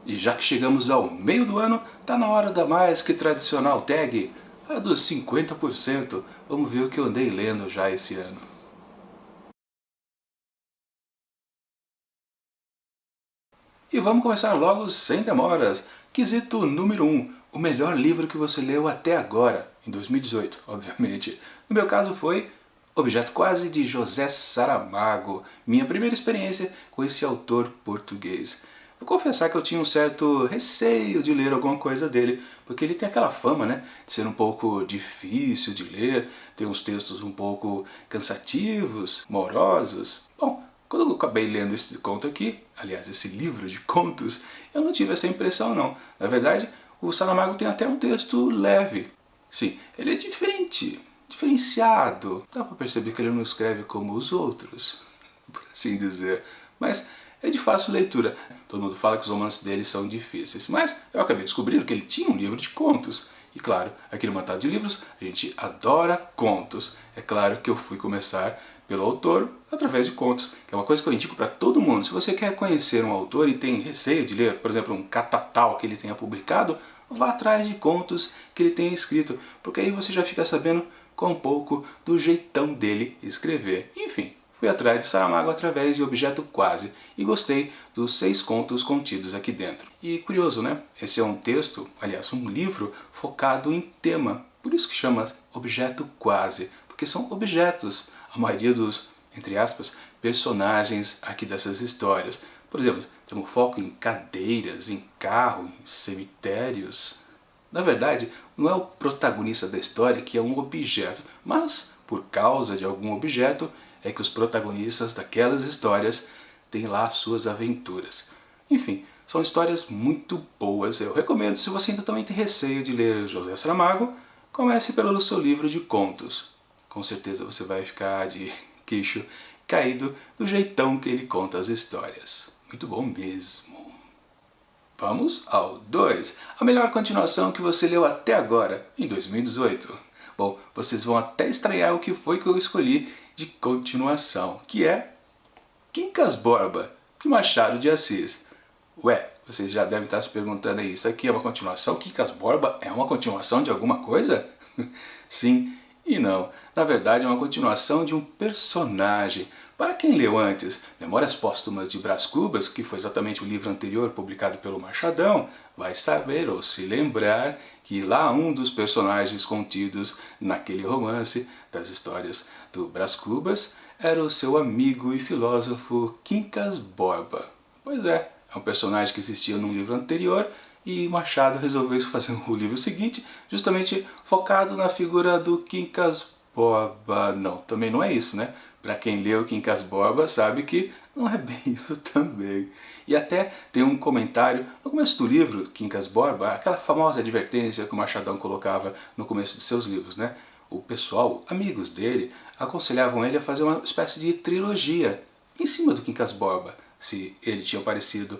E já que chegamos ao meio do ano, tá na hora da mais que tradicional tag, a dos 50%. Vamos ver o que eu andei lendo já esse ano. E vamos começar logo sem demoras. Quesito número 1. O melhor livro que você leu até agora, em 2018, obviamente. No meu caso foi Objeto Quase, de José Saramago. Minha primeira experiência com esse autor português. Vou confessar que eu tinha um certo receio de ler alguma coisa dele, porque ele tem aquela fama, né, de ser um pouco difícil de ler, tem uns textos um pouco cansativos, morosos. Bom, quando eu acabei lendo esse conto aqui, aliás, esse livro de contos, eu não tive essa impressão não. Na verdade, o Saramago tem até um texto leve. Sim, ele é diferente, diferenciado. Dá para perceber que ele não escreve como os outros, por assim dizer. Mas é de fácil leitura. Todo mundo fala que os romances dele são difíceis, mas eu acabei descobrindo que ele tinha um livro de contos. E claro, aqui no Matado de Livros a gente adora contos. É claro que eu fui começar pelo autor através de contos, que é uma coisa que eu indico para todo mundo. Se você quer conhecer um autor e tem receio de ler, por exemplo, um catatal que ele tenha publicado, vá atrás de contos que ele tenha escrito, porque aí você já fica sabendo com um pouco do jeitão dele escrever. Enfim, fui atrás de Saramago através de Objeto Quase e gostei dos 6 contos contidos aqui dentro. E curioso, né? Esse é um texto, aliás, um livro focado em tema, por isso que chama Objeto Quase, porque são objetos, a maioria dos, entre aspas, personagens aqui dessas histórias. Por exemplo, temos foco em cadeiras, em carro, em cemitérios. Na verdade, não é o protagonista da história que é um objeto, mas por causa de algum objeto é que os protagonistas daquelas histórias têm lá suas aventuras. Enfim, são histórias muito boas. Eu recomendo, se você ainda também tem receio de ler José Saramago, comece pelo seu livro de contos. Com certeza você vai ficar de queixo caído do jeitão que ele conta as histórias. Muito bom mesmo. Vamos ao 2. A melhor continuação que você leu até agora, em 2018. Bom, vocês vão até estranhar o que foi que eu escolhi de continuação, que é Quincas Borba, de Machado de Assis. Ué, vocês já devem estar se perguntando aí, isso aqui é uma continuação? Quincas Borba é uma continuação de alguma coisa? Sim e não. Na verdade é uma continuação de um personagem. Para quem leu antes Memórias Póstumas de Brás Cubas, que foi exatamente o livro anterior publicado pelo Machadão, vai saber ou se lembrar que lá um dos personagens contidos naquele romance das histórias do Brás Cubas era o seu amigo e filósofo Quincas Borba. Pois é um personagem que existia num livro anterior e Machado resolveu fazer o livro seguinte justamente focado na figura do Quincas Borba. Não, também não é isso, né? Para quem leu Quincas Borba sabe que não é bem isso também. E até tem um comentário no começo do livro, Quincas Borba, aquela famosa advertência que o Machadão colocava no começo de seus livros, né? O pessoal, amigos dele, aconselhavam ele a fazer uma espécie de trilogia em cima do Quincas Borba. Se ele tinha aparecido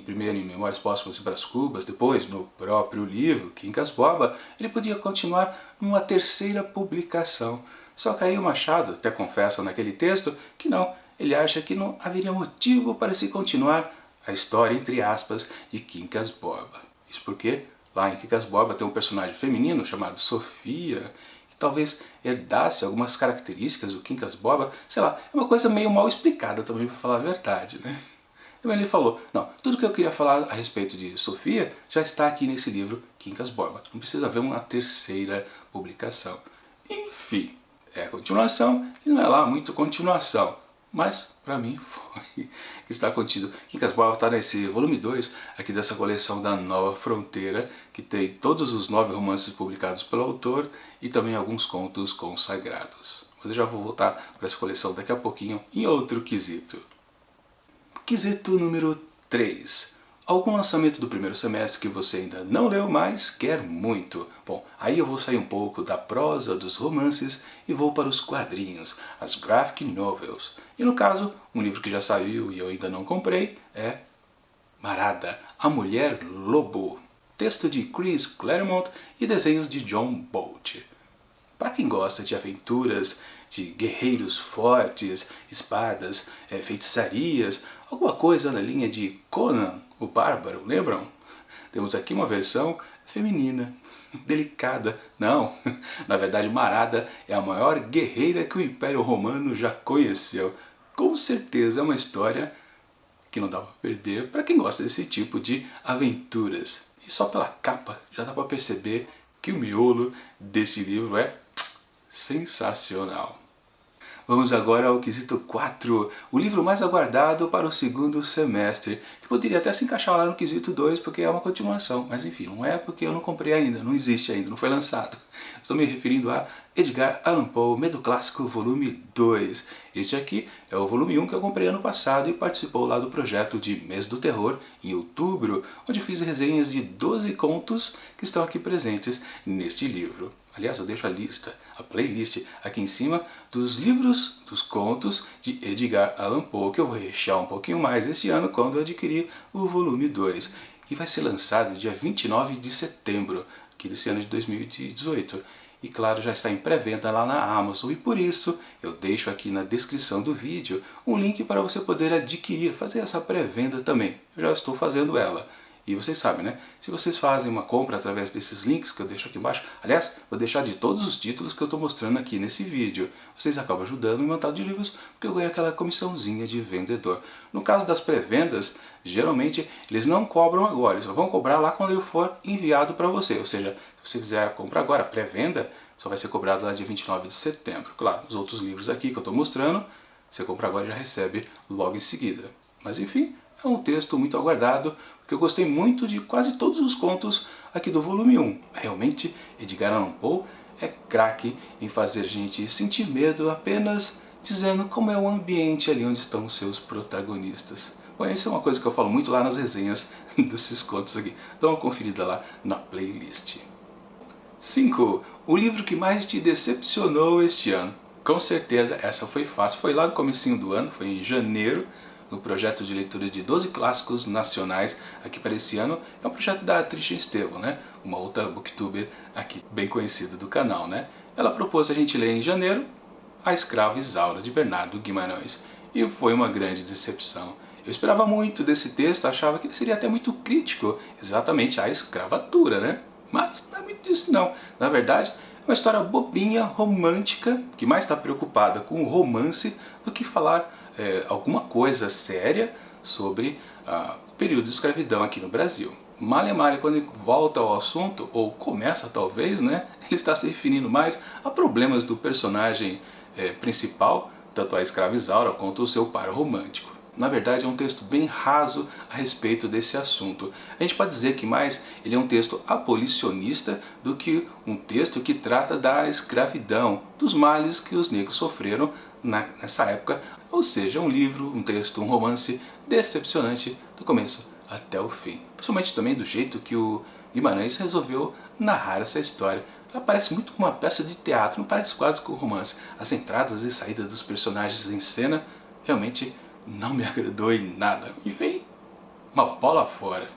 primeiro em Memórias Póstumas de Brás Cubas, depois no próprio livro, Quincas Borba, ele podia continuar numa terceira publicação. Só que aí o Machado até confessa naquele texto que não, ele acha que não haveria motivo para se continuar a história, entre aspas, de Quincas Borba. Isso porque lá em Quincas Borba tem um personagem feminino chamado Sofia, que talvez herdasse algumas características do Quincas Borba, sei lá, é uma coisa meio mal explicada também, para falar a verdade, né? E ele falou, não, tudo que eu queria falar a respeito de Sofia já está aqui nesse livro Quincas Borba. Não precisa haver uma terceira publicação. Enfim, é a continuação e não é lá muito continuação. Mas, para mim, foi que está contido. Quincas Borba está nesse volume 2 aqui dessa coleção da Nova Fronteira, que tem todos os 9 romances publicados pelo autor e também alguns contos consagrados. Mas eu já vou voltar para essa coleção daqui a pouquinho em outro quesito. Quesito número 3. Algum lançamento do primeiro semestre que você ainda não leu, mas quer muito? Bom, aí eu vou sair um pouco da prosa, dos romances e vou para os quadrinhos, as graphic novels. E no caso, um livro que já saiu e eu ainda não comprei é Marada, a Mulher Lobo. Texto de Chris Claremont e desenhos de John Bolt. Para quem gosta de aventuras, de guerreiros fortes, espadas, feitiçarias, alguma coisa na linha de Conan, o Bárbaro, lembram? Temos aqui uma versão feminina, delicada. Não, na verdade Marada é a maior guerreira que o Império Romano já conheceu. Com certeza é uma história que não dá para perder para quem gosta desse tipo de aventuras. E só pela capa já dá para perceber que o miolo desse livro é sensacional. Vamos agora ao quesito 4, o livro mais aguardado para o segundo semestre, que poderia até se encaixar lá no quesito 2 porque é uma continuação, mas enfim, não é porque eu não comprei ainda, não existe ainda, não foi lançado. Estou me referindo a Edgar Allan Poe, Medo Clássico, volume 2. Este aqui é o volume 1 que eu comprei ano passado e participou lá do projeto de Mês do Terror, em outubro, onde fiz resenhas de 12 contos que estão aqui presentes neste livro. Aliás, eu deixo a lista, a playlist aqui em cima dos livros, dos contos de Edgar Allan Poe, que eu vou rechear um pouquinho mais este ano quando eu adquirir o volume 2, que vai ser lançado dia 29 de setembro, aqui desse ano de 2018. E claro, já está em pré-venda lá na Amazon e por isso eu deixo aqui na descrição do vídeo um link para você poder adquirir, fazer essa pré-venda também. Eu já estou fazendo ela. E vocês sabem, né? Se vocês fazem uma compra através desses links que eu deixo aqui embaixo, aliás, vou deixar de todos os títulos que eu estou mostrando aqui nesse vídeo. Vocês acabam ajudando no montado de livros porque eu ganho aquela comissãozinha de vendedor. No caso das pré-vendas, geralmente eles não cobram agora, eles só vão cobrar lá quando ele for enviado para você. Ou seja, se você quiser comprar agora, pré-venda, só vai ser cobrado lá dia 29 de setembro. Claro, os outros livros aqui que eu estou mostrando, você compra agora e já recebe logo em seguida. Mas enfim, é um texto muito aguardado, porque eu gostei muito de quase todos os contos aqui do volume 1. Realmente, Edgar Allan Poe é craque em fazer a gente sentir medo apenas dizendo como é o ambiente ali onde estão os seus protagonistas. Bom, isso é uma coisa que eu falo muito lá nas resenhas desses contos aqui. Dá uma conferida lá na playlist. 5. O livro que mais te decepcionou este ano. Com certeza essa foi fácil. Foi lá no comecinho do ano, foi em janeiro, no projeto de leitura de 12 clássicos nacionais aqui para esse ano. É um projeto da Trisha Estevão, né? Uma outra booktuber aqui bem conhecida do canal, né? Ela propôs a gente ler em janeiro A Escrava Isaura, de Bernardo Guimarães. E foi uma grande decepção. Eu esperava muito desse texto, achava que ele seria até muito crítico, exatamente à escravatura, né? Mas não é muito disso não. Na verdade, é uma história bobinha, romântica, que mais está preocupada com o romance do que falar alguma coisa séria sobre o período de escravidão aqui no Brasil. Male, quando ele volta ao assunto, ou começa talvez, né, ele está se referindo mais a problemas do personagem principal, tanto a escrava Isaura quanto o seu par romântico. Na verdade é um texto bem raso a respeito desse assunto. A gente pode dizer que mais ele é um texto abolicionista do que um texto que trata da escravidão, dos males que os negros sofreram nessa época. Ou seja, um livro, um texto, um romance decepcionante do começo até o fim. Principalmente também do jeito que o Guimarães resolveu narrar essa história. Ela parece muito com uma peça de teatro, não parece quase com um romance. As entradas e saídas dos personagens em cena realmente não me agradou em nada. Enfim, uma bola fora.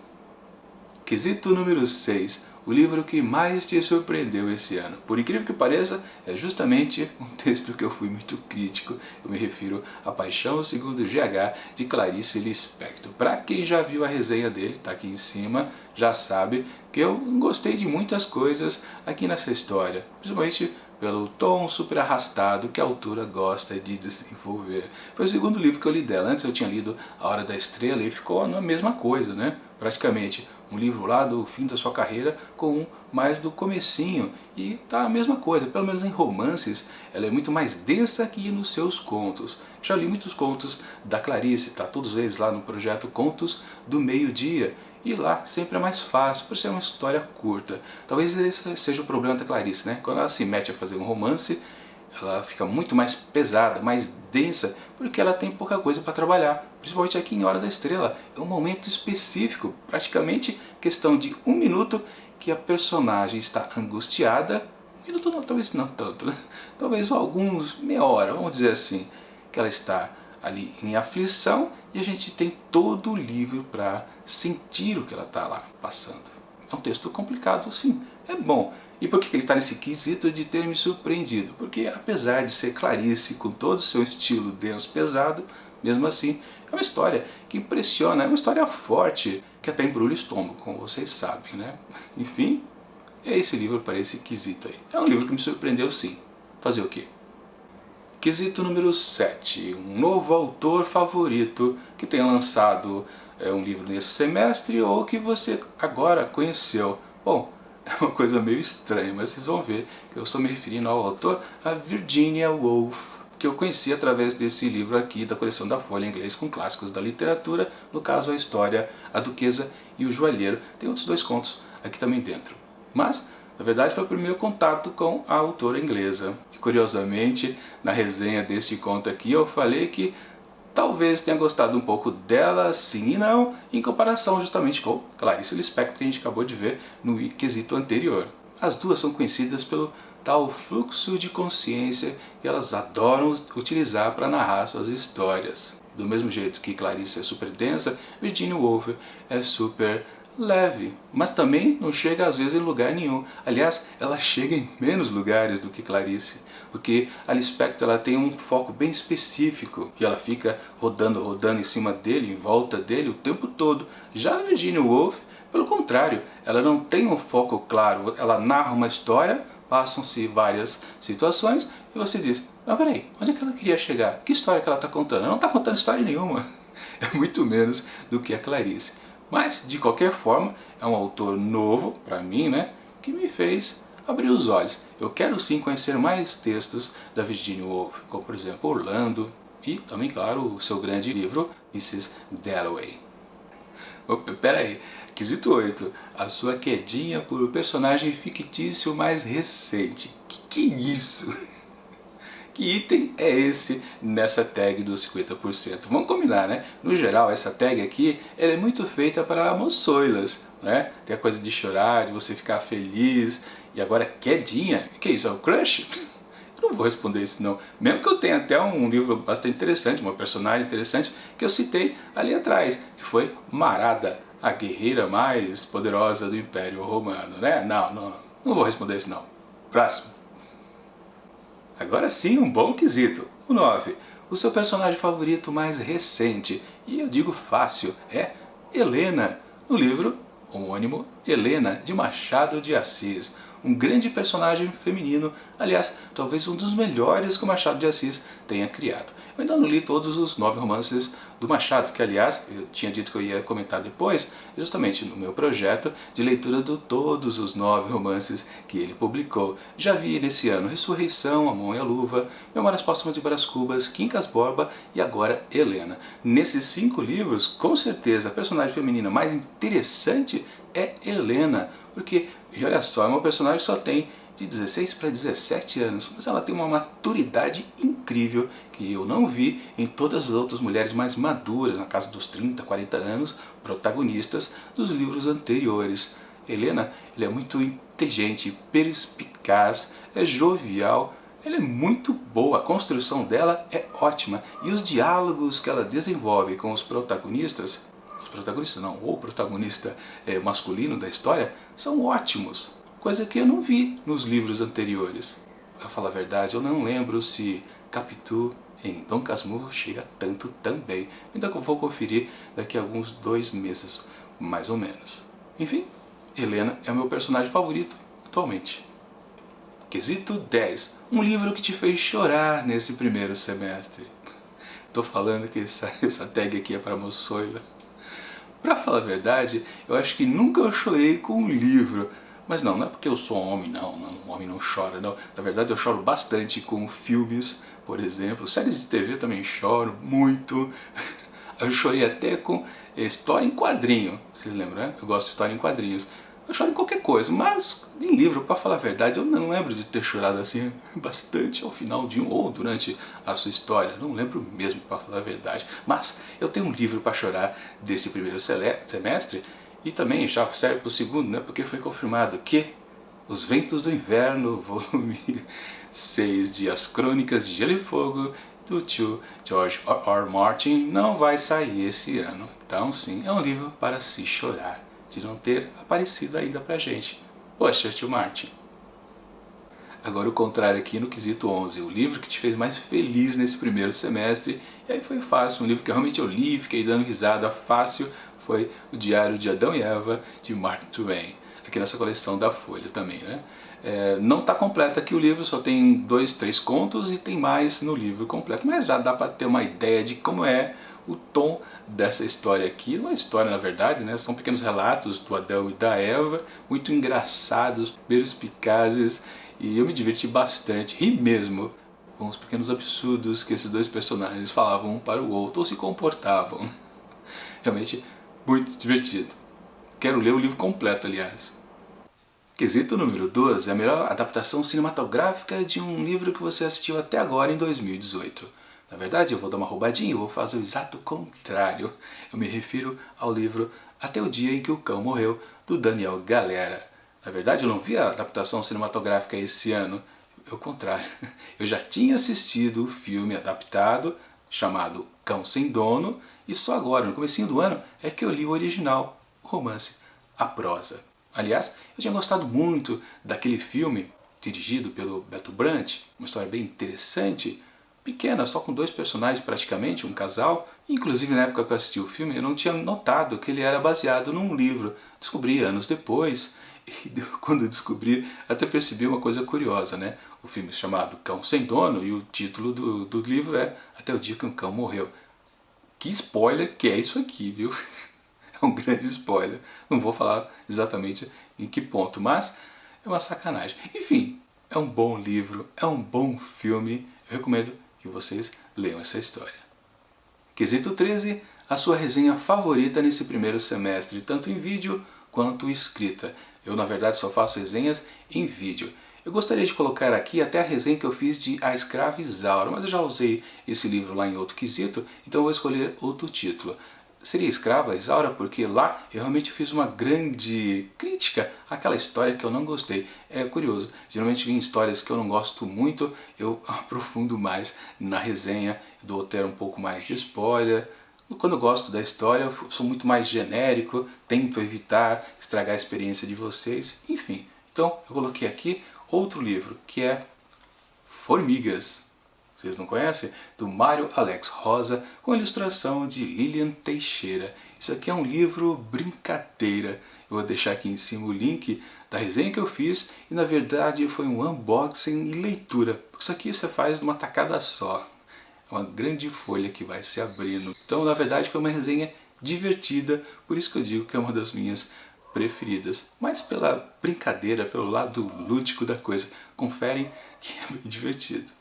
Quesito número 6. O livro que mais te surpreendeu esse ano. Por incrível que pareça, é justamente um texto que eu fui muito crítico. Eu me refiro a Paixão segundo GH, de Clarice Lispector. Para quem já viu a resenha dele, está aqui em cima, já sabe que eu gostei de muitas coisas aqui nessa história. Principalmente pelo tom super arrastado que a autora gosta de desenvolver. Foi o segundo livro que eu li dela. Antes eu tinha lido A Hora da Estrela e ficou na mesma coisa, né? Praticamente um livro lá do fim da sua carreira com um mais do comecinho. E tá a mesma coisa, pelo menos em romances, ela é muito mais densa que nos seus contos. Já li muitos contos da Clarice, tá todos eles lá no projeto Contos do Meio-Dia. E lá sempre é mais fácil, por ser uma história curta. Talvez esse seja o problema da Clarice, né? Quando ela se mete a fazer um romance, ela fica muito mais pesada, mais densa, porque ela tem pouca coisa para trabalhar. Principalmente aqui em Hora da Estrela. É um momento específico, praticamente questão de 1 minuto, que a personagem está angustiada. 1 minuto não, talvez não tanto, né? Talvez alguns, meia hora, vamos dizer assim, que ela está ali em aflição e a gente tem todo o livro para sentir o que ela está lá passando. É um texto complicado, sim, é bom. E por que ele está nesse quesito de ter me surpreendido? Porque apesar de ser Clarice, com todo o seu estilo denso, pesado, mesmo assim é uma história que impressiona, é uma história forte, que até embrulha o estômago, como vocês sabem, né? Enfim, é esse livro para esse quesito aí. É um livro que me surpreendeu sim. Fazer o quê? Quesito número 7. Um novo autor favorito que tenha lançado um livro nesse semestre ou que você agora conheceu. Bom, é uma coisa meio estranha, mas vocês vão ver que eu estou me referindo ao autor, a Virginia Woolf, que eu conheci através desse livro aqui da coleção da Folha, em inglês com clássicos da literatura, no caso a história A Duquesa e o Joalheiro. Tem outros 2 contos aqui também dentro. Mas, na verdade, foi o primeiro contato com a autora inglesa. E curiosamente, na resenha deste conto aqui, eu falei que talvez tenha gostado um pouco dela, sim e não, em comparação justamente com Clarice Lispector, que a gente acabou de ver no quesito anterior. As duas são conhecidas pelo tal fluxo de consciência que elas adoram utilizar para narrar suas histórias. Do mesmo jeito que Clarice é super densa, Virginia Woolf é super leve, mas também não chega às vezes em lugar nenhum. Aliás, ela chega em menos lugares do que Clarice, porque a Lispector ela tem um foco bem específico e ela fica rodando em cima dele, em volta dele o tempo todo. Já a Virginia Woolf, pelo contrário, ela não tem um foco claro, ela narra uma história, passam-se várias situações e você diz, mas peraí, onde é que ela queria chegar? Que história que ela está contando? Ela não está contando história nenhuma, é muito menos do que a Clarice. Mas, de qualquer forma, é um autor novo, para mim, né, que me fez abrir os olhos. Eu quero sim conhecer mais textos da Virginia Woolf, como por exemplo Orlando e também, claro, o seu grande livro, Mrs. Dalloway. Opa, peraí, quesito 8. A sua quedinha por um personagem fictício mais recente. Que é isso? Que item é esse nessa tag dos 50%? Vamos combinar, né? No geral, essa tag aqui, ela é muito feita para moçoilas, né? Tem a coisa de chorar, de você ficar feliz. E agora, quedinha? Que isso, é o crush? Eu não vou responder isso não. Mesmo que eu tenha até um livro bastante interessante, uma personagem interessante, que eu citei ali atrás, que foi Marada, a guerreira mais poderosa do Império Romano, né? Não vou responder isso não. Próximo. Agora sim, um bom quesito. O 9. O seu personagem favorito mais recente, e eu digo fácil, é Helena, no livro homônimo Helena, de Machado de Assis. Um grande personagem feminino, aliás, talvez um dos melhores que o Machado de Assis tenha criado. Eu ainda não li todos os 9 romances do Machado, que aliás, eu tinha dito que eu ia comentar depois, justamente no meu projeto de leitura de todos os 9 romances que ele publicou. Já vi nesse ano Ressurreição, A Mão e a Luva, Memórias Póstumas de Brás Cubas, Quincas Borba e agora Helena. Nesses 5 livros, com certeza, a personagem feminina mais interessante é Helena, porque, e olha só, é uma personagem que só tem de 16 para 17 anos, mas ela tem uma maturidade incrível que eu não vi em todas as outras mulheres mais maduras, na casa dos 30, 40 anos, protagonistas dos livros anteriores. Helena, ela é muito inteligente, perspicaz, é jovial, ela é muito boa, a construção dela é ótima e os diálogos que ela desenvolve com os protagonistas não, o protagonista masculino da história, são ótimos, coisa que eu não vi nos livros anteriores. Pra falar a verdade, eu não lembro se Capitu em Dom Casmurro chega tanto também. Ainda que eu vou conferir daqui a alguns 2 meses, mais ou menos. Enfim, Helena é o meu personagem favorito atualmente. Quesito 10. Um livro que te fez chorar nesse primeiro semestre. Tô falando que essa tag aqui é para moçoila. Pra falar a verdade, eu acho que nunca eu chorei com um livro. Mas não é porque eu sou homem, não, um homem não chora, não. Na verdade eu choro bastante com filmes, por exemplo, séries de TV também choro muito. Eu chorei até com história em quadrinho, vocês lembram, né? Eu gosto de história em quadrinhos. Eu choro em qualquer coisa, mas em livro, para falar a verdade, eu não lembro de ter chorado assim bastante ao final de um ou durante a sua história. Não lembro mesmo, para falar a verdade. Mas eu tenho um livro para chorar desse primeiro semestre e também já serve para o segundo, né? Porque foi confirmado que Os Ventos do Inverno, volume 6 de As Crônicas de Gelo e Fogo, do tio George R. Martin, não vai sair esse ano. Então sim, é um livro para se chorar de não ter aparecido ainda pra gente. Poxa, tio Martin. Agora o contrário aqui no quesito 11, o livro que te fez mais feliz nesse primeiro semestre. E aí foi fácil, um livro que realmente eu li, fiquei dando risada fácil, foi O Diário de Adão e Eva, de Mark Twain, aqui nessa coleção da Folha também, né? Não está completo aqui o livro, só tem 2, 3 contos e tem mais no livro completo, mas já dá para ter uma ideia de como é o tom dessa história aqui. Não é história na verdade, né? São pequenos relatos do Adão e da Eva, muito engraçados, perspicazes, e eu me diverti bastante, ri mesmo com os pequenos absurdos que esses dois personagens falavam um para o outro, ou se comportavam. Realmente muito divertido. Quero ler o livro completo, aliás. Quesito número 12 é a melhor adaptação cinematográfica de um livro que você assistiu até agora em 2018. Na verdade, eu vou dar uma roubadinha, eu vou fazer o exato contrário. Eu me refiro ao livro Até o Dia em que o Cão Morreu, do Daniel Galera. Na verdade, eu não vi a adaptação cinematográfica esse ano, é o contrário. Eu já tinha assistido o filme adaptado, chamado Cão Sem Dono, e só agora, no comecinho do ano, é que eu li o original, o romance A Prosa. Aliás, eu tinha gostado muito daquele filme, dirigido pelo Beto Brandt, uma história bem interessante, pequena, só com 2 personagens praticamente, um casal. Inclusive na época que eu assisti o filme eu não tinha notado que ele era baseado num livro. Descobri anos depois, e quando eu descobri até percebi uma coisa curiosa, né? O filme é chamado Cão Sem Dono e o título do livro é Até o Dia que um Cão Morreu. Que spoiler que é isso aqui, viu? É um grande spoiler. Não vou falar exatamente em que ponto, mas é uma sacanagem. Enfim, é um bom livro, é um bom filme. Eu recomendo que vocês leiam essa história. Quesito 13, a sua resenha favorita nesse primeiro semestre, tanto em vídeo quanto escrita. Eu, na verdade, só faço resenhas em vídeo. Eu gostaria de colocar aqui até a resenha que eu fiz de A Escrava Isaura, mas eu já usei esse livro lá em outro quesito, então eu vou escolher outro título. Seria Escrava Isaura porque lá eu realmente fiz uma grande crítica àquela história que eu não gostei. É curioso, geralmente em histórias que eu não gosto muito, eu aprofundo mais na resenha, dou até um pouco mais de spoiler. Quando eu gosto da história, eu sou muito mais genérico, tento evitar estragar a experiência de vocês, enfim. Então eu coloquei aqui outro livro, que é Formigas. Vocês não conhecem? Do Mário Alex Rosa, com ilustração de Lilian Teixeira. Isso aqui é um livro brincadeira. Eu vou deixar aqui em cima o link da resenha que eu fiz e na verdade foi um unboxing e leitura. Isso aqui você faz numa tacada só. É uma grande folha que vai se abrindo. Então na verdade foi uma resenha divertida, por isso que eu digo que é uma das minhas preferidas. Mas pela brincadeira, pelo lado lúdico da coisa. Conferem que é bem divertido.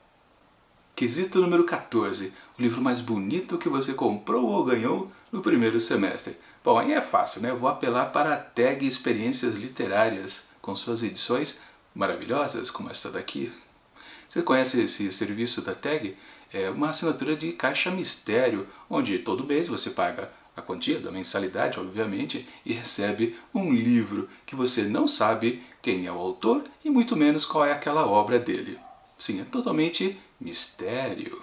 Quesito número 14, o livro mais bonito que você comprou ou ganhou no primeiro semestre. Bom, aí é fácil, né? Eu vou apelar para a tag Experiências Literárias, com suas edições maravilhosas, como esta daqui. Você conhece esse serviço da tag? É uma assinatura de caixa mistério, onde todo mês você paga a quantia da mensalidade, obviamente, e recebe um livro que você não sabe quem é o autor e muito menos qual é aquela obra dele. Sim, é totalmente mistério.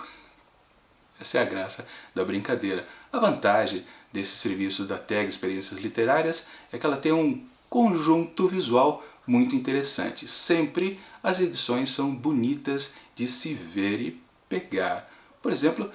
Essa é a graça da brincadeira. A vantagem desse serviço da tag Experiências Literárias é que ela tem um conjunto visual muito interessante. Sempre as edições são bonitas de se ver e pegar. Por exemplo,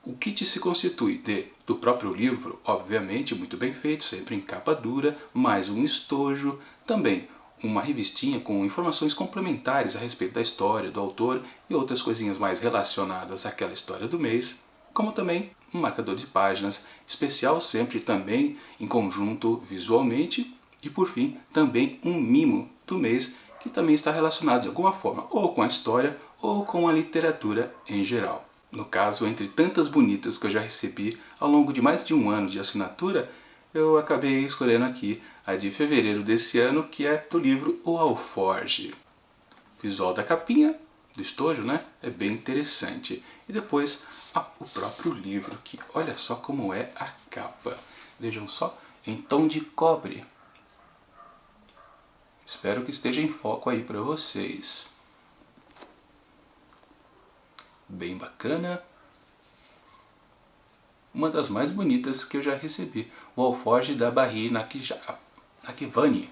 o kit se constitui do próprio livro, obviamente muito bem feito, sempre em capa dura, mais um estojo, também uma revistinha com informações complementares a respeito da história, do autor e outras coisinhas mais relacionadas àquela história do mês, como também um marcador de páginas especial, sempre também em conjunto visualmente, e por fim também um mimo do mês que também está relacionado de alguma forma ou com a história ou com a literatura em geral. No caso, entre tantas bonitas que eu já recebi ao longo de mais de um ano de assinatura, eu acabei escolhendo aqui a de fevereiro desse ano, que é do livro O Alforge. O visual da capinha, do estojo, né? É bem interessante. E depois o próprio livro, que olha só como é a capa. Vejam só, em tom de cobre. Espero que esteja em foco aí para vocês. Bem bacana. Uma das mais bonitas que eu já recebi. O Alforge da Barry Nakivani,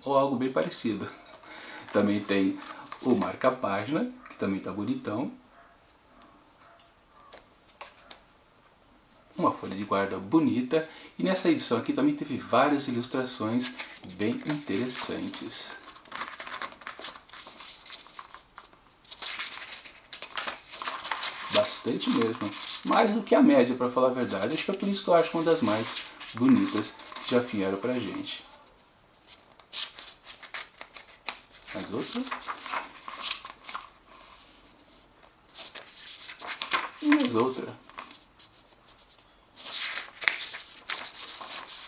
ou algo bem parecido. Também tem o marca-página, que também está bonitão. Uma folha de guarda bonita. E nessa edição aqui também teve várias ilustrações bem interessantes. Bastante mesmo. Mais do que a média, para falar a verdade. Acho que é por isso que eu acho uma das mais bonitas que já vieram pra gente. Mais outra. E mais outra.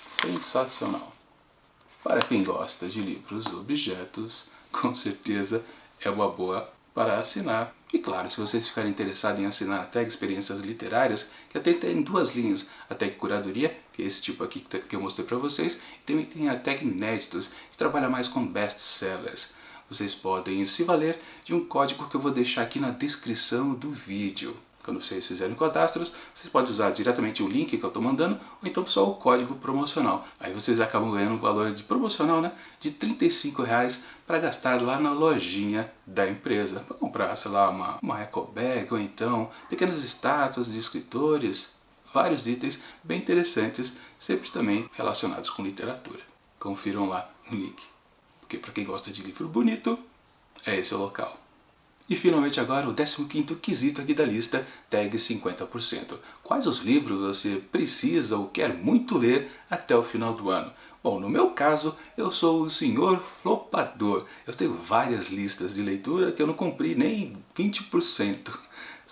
Sensacional. Para quem gosta de livros objetos, com certeza é uma boa para assinar. E claro, se vocês ficarem interessados em assinar a tag Experiências Literárias, que até tem duas linhas, a tag Curadoria, que é esse tipo aqui que eu mostrei para vocês, e também tem a tag Inéditos, que trabalha mais com best-sellers. Vocês podem se valer de um código que eu vou deixar aqui na descrição do vídeo. Quando vocês fizerem cadastros, vocês podem usar diretamente o link que eu estou mandando, ou então só o código promocional. Aí vocês acabam ganhando um valor de promocional, né, de R$35 para gastar lá na lojinha da empresa. Para comprar, sei lá, uma eco bag, ou então pequenas estátuas de escritores, vários itens bem interessantes, sempre também relacionados com literatura. Confiram lá no link. Porque para quem gosta de livro bonito, é esse o local. E finalmente agora o 15º quesito aqui da lista, tag 50%. Quais os livros você precisa ou quer muito ler até o final do ano? Bom, no meu caso, eu sou o senhor flopador. Eu tenho várias listas de leitura que eu não cumpri nem 20%.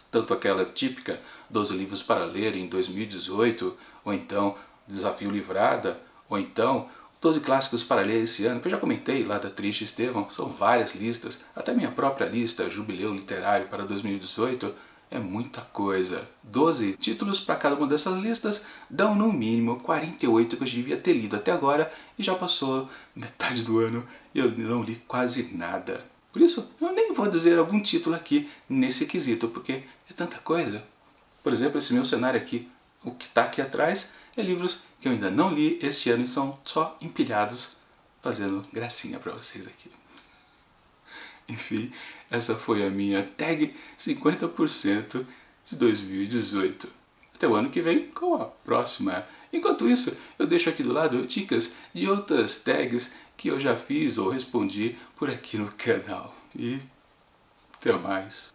Tanto aquela típica 12 livros para ler em 2018, ou então Desafio Livrada, ou então 12 clássicos para ler esse ano, que eu já comentei lá da Triste Estevão, são várias listas, até minha própria lista, Jubileu Literário para 2018, é muita coisa. 12 títulos para cada uma dessas listas dão no mínimo 48 que eu devia ter lido até agora, e já passou metade do ano e eu não li quase nada. Por isso, eu nem vou dizer algum título aqui nesse quesito, porque é tanta coisa. Por exemplo, esse meu cenário aqui, o que está aqui atrás, é livros que eu ainda não li este ano e são só empilhados, fazendo gracinha para vocês aqui. Enfim, essa foi a minha tag 50% de 2018. Até o ano que vem com a próxima. Enquanto isso, eu deixo aqui do lado dicas de outras tags que eu já fiz ou respondi por aqui no canal. E até mais.